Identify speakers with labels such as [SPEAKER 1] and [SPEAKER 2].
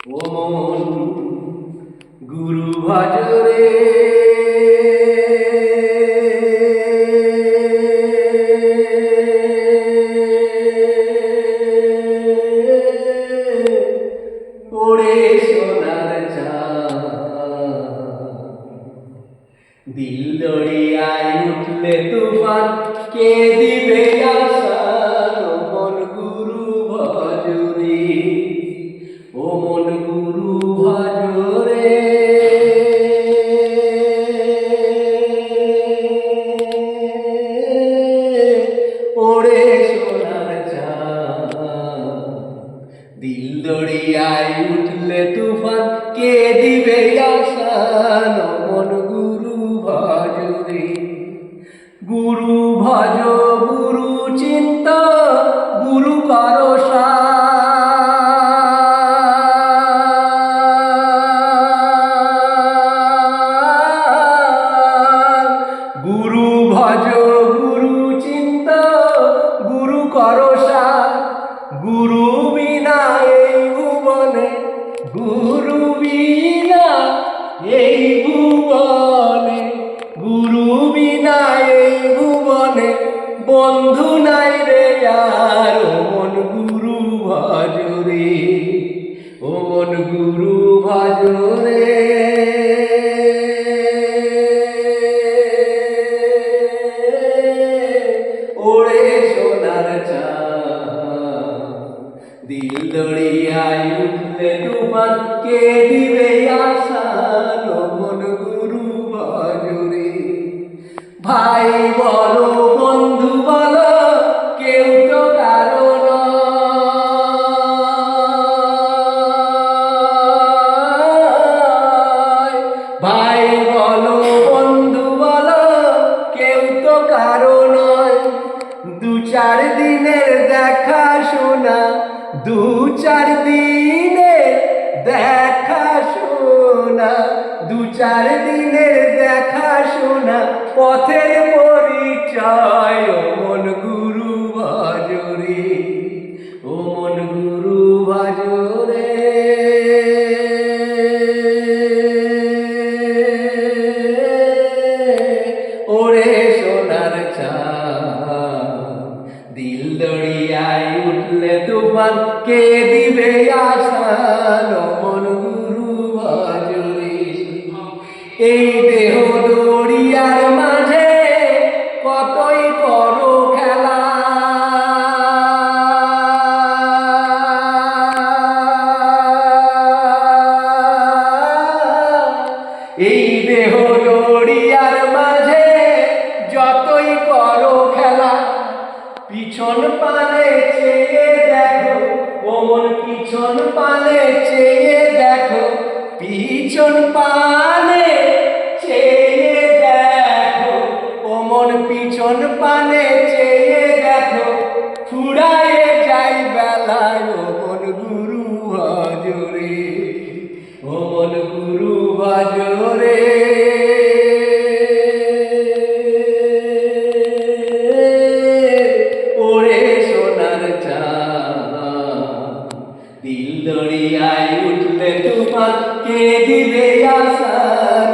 [SPEAKER 1] ও মন গুরু ভজরে ওরে সোনার চাঁদ দিল দরিয়ায় উঠলে তুফান কে দিবে আসান ও মন গুরু ভজরে ও মন গুরু ভজরে ওরে সোনার চাঁদ দিল দরিয়ায় উঠলে তুফান কে দিবে আসান ও মন গুরু ভজরে গুরু ভজ গুরু চিন্তা গুরু করো গুরু ভজ গুরু চিন্তা গুরু করো গুরু বিনা এই ভুবনে গুরু বিনা এই ভুবনে গুরু বিনা এই ভুবনে বন্ধু নাই রে আর ও মন গুরু ভজরে ও মন গুরু ভজরে ওরে সোনার চাঁদ দিল দরিয়ায় উঠলে তুফান কে দিবে আসান ও মন গুরু ভজরে ভাই বলো বন্ধু বলো কেউ তো কারো নয় ভাই বলো বন্ধু বলো কেউ তো কারো নয় দু চার দিনের দেখা শোনা দু চার দিনের দেখা শোনা দু চার দিনের দেখা শোনা পথের পরিচয় ও মন গুরু ভজরে ও মন গুরু ভজরে ওরে সোনার চাঁদ দিল দরিয়ায় উঠলে তুফান কে দিবে আসান ও মন গুরু ভজরে এই দেহ দরিয়ার মাঝে কতই করো খেলা এই দেহ দরিয়ার মাঝে যতই করো খেলা পিছন পানে চেয়ে দেখো ও মন পিছন পানে চেয়ে দেখো পিছন পানে চেয়ে দেখো ও মন পিছন পানে চেয়ে দেখো ফুরায়ে যাই বেলায় ও মন গুরু ভজরে ও মন গুরু ভজরে দিল দরিয়ায় উঠলে তুফান কে দিবে আসান